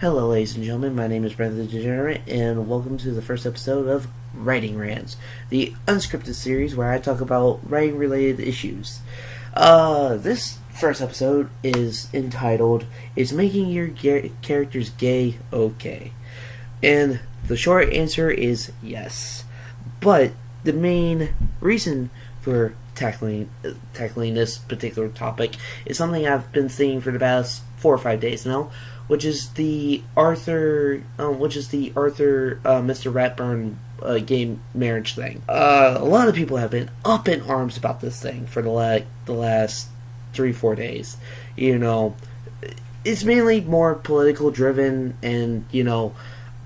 Hello, ladies and gentlemen. My name is Brent the Degenerate, and welcome to the first episode of Writing Rants, the unscripted series where I talk about writing-related issues. This first episode is entitled, "Is Making Your Characters Gay Okay?" And the short answer is yes. But the main reason for tackling this particular topic is something I've been seeing for the past 4 or 5 days now, which is the Arthur, Mr. Ratburn gay marriage thing. A lot of people have been up in arms about this thing for the last 3-4 days. It's mainly more political driven, and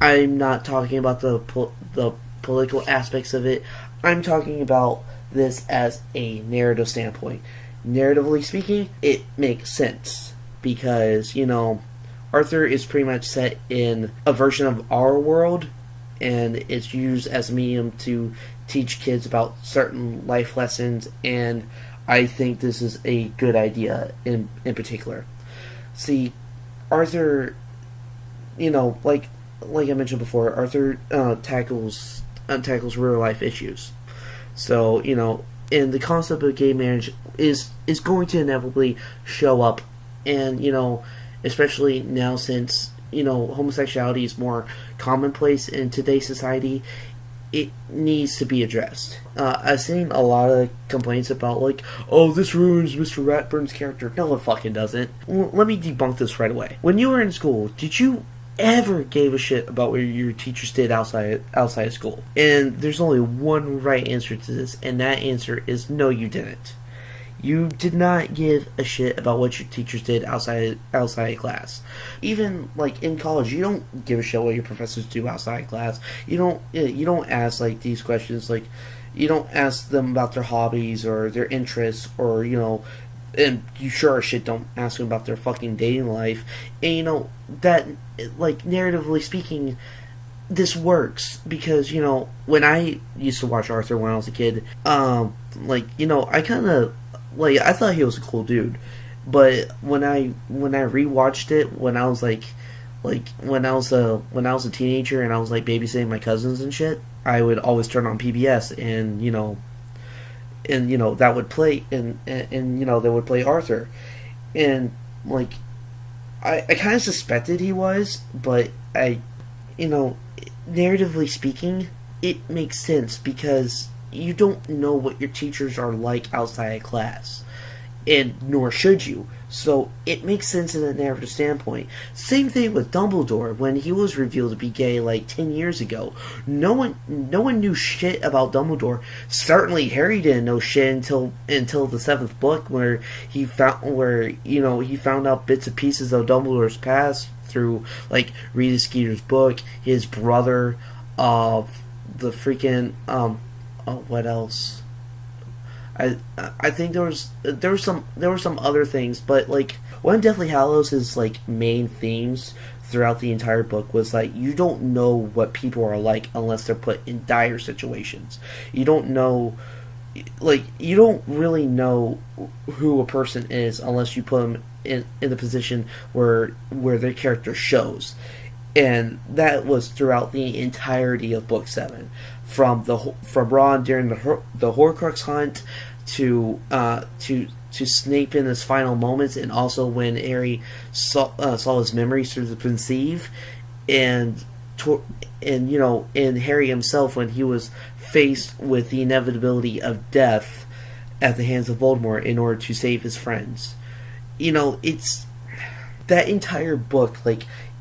I'm not talking about the political aspects of it. I'm talking about this as a narrative standpoint. Narratively speaking, it makes sense because Arthur is pretty much set in a version of our world, and it's used as a medium to teach kids about certain life lessons, and I think this is a good idea in particular. See, Arthur, like I mentioned before, Arthur tackles real life issues. So, and the concept of gay marriage is going to inevitably show up, and especially now since homosexuality is more commonplace in today's society, it needs to be addressed. I've seen a lot of complaints about oh, this ruins Mr. Ratburn's character. No, it fucking doesn't. Let me debunk this right away. When you were in school, did you ever gave a shit about what your teachers did outside of school? And there's only one right answer to this, and that answer is no, you didn't. You did not give a shit about what your teachers did outside of class. Even in college, you don't give a shit what your professors do outside of class. You don't ask these questions. You don't ask them about their hobbies or their interests, or and you sure as shit don't ask them about their fucking dating life. And that, narratively speaking, this works because when I used to watch Arthur when I was a kid, I kind of I thought he was a cool dude, but when I rewatched it when I was when I was a teenager and I was babysitting my cousins and shit, I would always turn on PBS and that would play and they would play Arthur, and I kind of suspected he was, but narratively speaking, it makes sense because you don't know what your teachers are like outside of class, and nor should you. So it makes sense in a narrative standpoint. Same thing with Dumbledore when he was revealed to be gay 10 years ago. No one knew shit about Dumbledore. Certainly Harry didn't know shit until the 7th book, where he found out bits and pieces of Dumbledore's past through Rita Skeeter's book, his brother, the freaking what else? I think there were some other things, but one of Deathly Hallows' main themes throughout the entire book was you don't know what people are like unless they're put in dire situations. You don't know, you don't really know who a person is unless you put them in the position where their character shows. And that was throughout the entirety of Book 7, from Ron during the Horcrux hunt to Snape in his final moments, and also when Harry saw his memories through the Pensieve, and Harry himself when he was faced with the inevitability of death at the hands of Voldemort in order to save his friends. It's that entire book.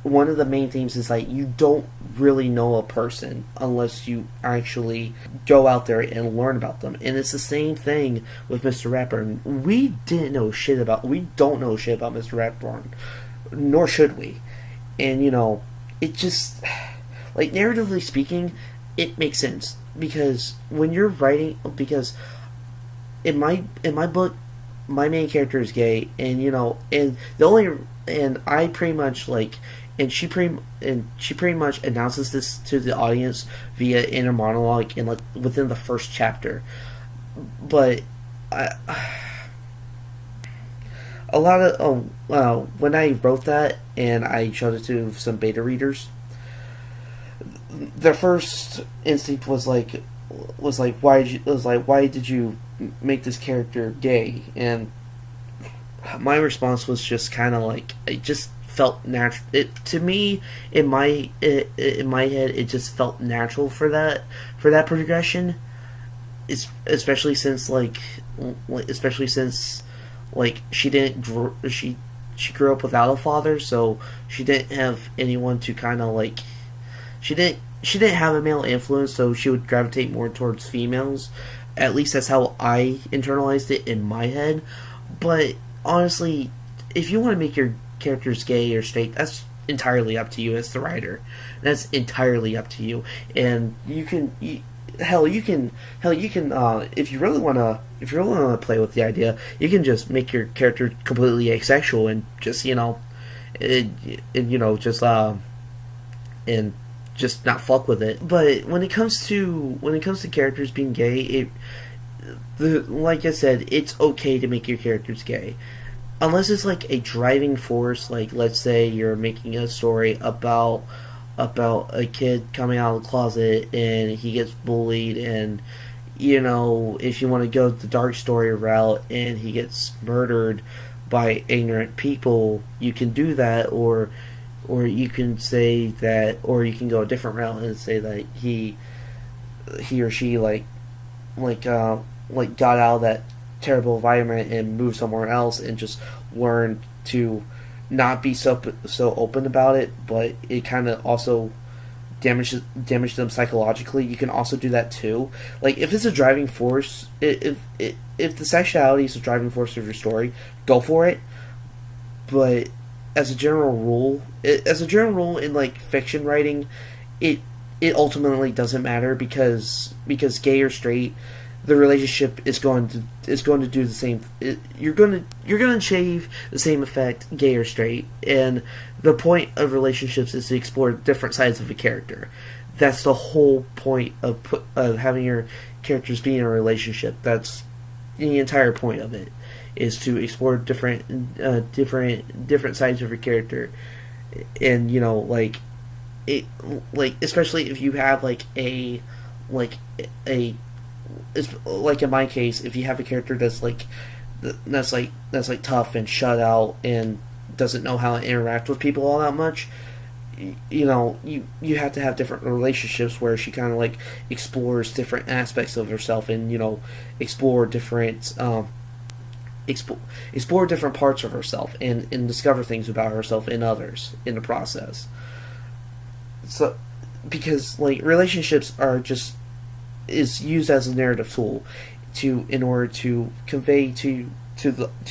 One of the main themes is you don't really know a person unless you actually go out there and learn about them. And it's the same thing with Mr. Ratburn. We don't know shit about Mr. Ratburn, nor should we. And it just narratively speaking, it makes sense because when you're writing, because in my book, my main character is gay, and I pretty much and she pretty much announces this to the audience via inner monologue in within the first chapter. But a lot of when I wrote that and I showed it to some beta readers, their first instinct why did you make this character gay? And my response was just kind of like, it just felt natural. It to me, in my head, it just felt natural for that progression. It's especially since like she grew up without a father, so she didn't have anyone to kind of like, she didn't have a male influence, so she would gravitate more towards females. At least that's how I internalized it in my head. But honestly, if you want to make your characters gay or straight, that's entirely up to you as the writer. That's entirely up to you, and you can. If you really wanna play with the idea, you can just make your character completely asexual and just and just not fuck with it. But when it comes to characters being gay, like I said, it's okay to make your characters gay, unless it's like a driving force. Like, let's say you're making a story about a kid coming out of the closet and he gets bullied, and if you want to go the dark story route and he gets murdered by ignorant people, you can do that, or you can say that, or you can go a different route and say that he or she got out of that terrible environment and moved somewhere else and just learned to not be so open about it, but it kind of also damaged them psychologically. You can also do that too. Like, if it's a driving force, if the sexuality is a driving force of your story, go for it. But as a general rule in like fiction writing, it ultimately doesn't matter, because gay or straight, the relationship is going to do the same. You're going to achieve the same effect, gay or straight. And the point of relationships is to explore different sides of a character. That's the whole point of having your characters be in a relationship. That's the entire point of it, is to explore different sides of your character. And especially if you have it's like in my case, if you have a character that's tough and shut out and doesn't know how to interact with people all that much, you have to have different relationships where she kind of like explores different aspects of herself, and explore different parts of herself, and discover things about herself and others in the process. So, because relationships is used as a narrative tool in order to convey to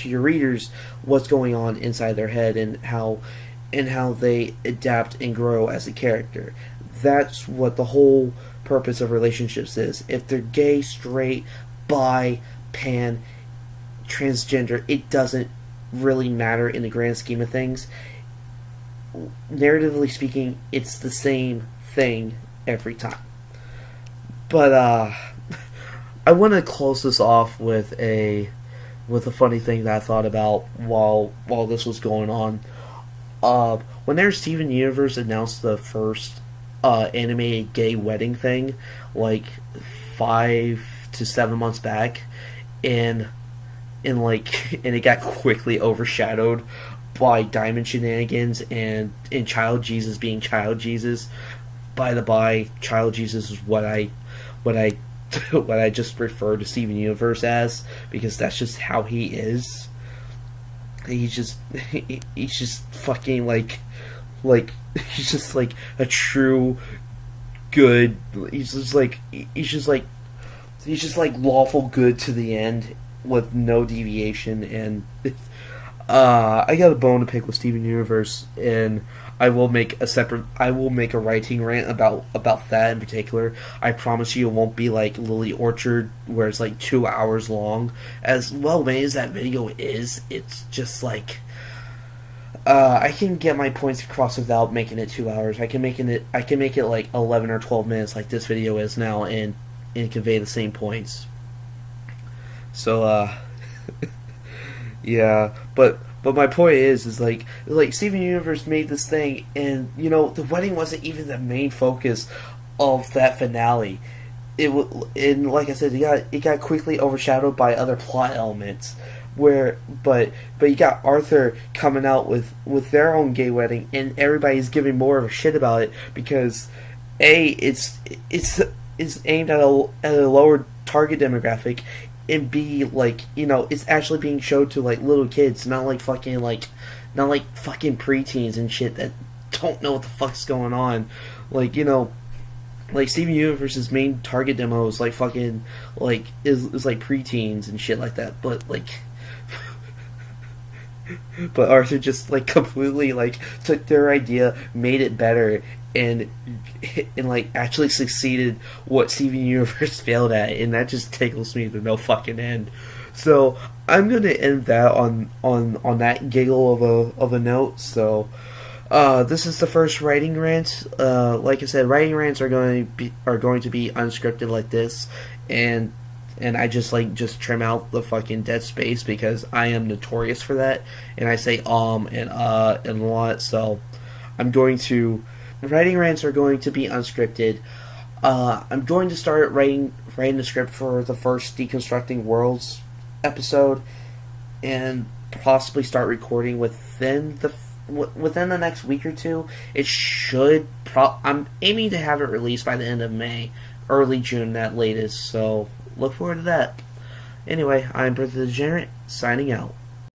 your readers what's going on inside their head, and how they adapt and grow as a character. That's what the whole purpose of relationships is. If they're gay, straight, bi, pan, transgender, it doesn't really matter in the grand scheme of things. Narratively speaking, it's the same thing every time. But I want to close this off with a funny thing that I thought about while this was going on. When Steven Universe announced the first animated gay wedding thing, like 5 to 7 months back, and it got quickly overshadowed by Diamond Shenanigans and Child Jesus being Child Jesus. By the by, Child Jesus is what I just refer to Steven Universe as, because that's just how he is. He's just fucking he's just like a true good. He's just like lawful good to the end with no deviation. And I got a bone to pick with Steven Universe, and I will make a writing rant about that in particular. I promise you it won't be like Lily Orchard, where it's like 2 hours long. As well made as that video is, it's just like I can get my points across without making it 2 hours. I can make it like 11 or 12 minutes like this video is now, and convey the same points. So yeah, but But my point is like Steven Universe made this thing, and the wedding wasn't even the main focus of that finale. And like I said, it got quickly overshadowed by other plot elements. But you got Arthur coming out with their own gay wedding, and everybody's giving more of a shit about it because it's aimed at a lower target demographic, and B, like, it's actually being showed to like little kids, not like fucking preteens and shit that don't know what the fuck's going on. Like, like Steven Universe's main target demo is like fucking like is like preteens and shit like that, but like but Arthur just like completely like took their idea, made it better, and like actually succeeded what Steven Universe failed at, and that just tickles me to no fucking end. So I'm gonna end that on that giggle of a note. So this is the first writing rant. Like I said, writing rants are going to be unscripted like this, and I just trim out the fucking dead space because I am notorious for that, and I say and a lot. So writing rants are going to be unscripted. I'm going to start writing the script for the first Deconstructing Worlds episode, and possibly start recording within the next week or two. It should. I'm aiming to have it released by the end of May, early June at latest. So look forward to that. Anyway, I'm Brother the Degenerate, signing out.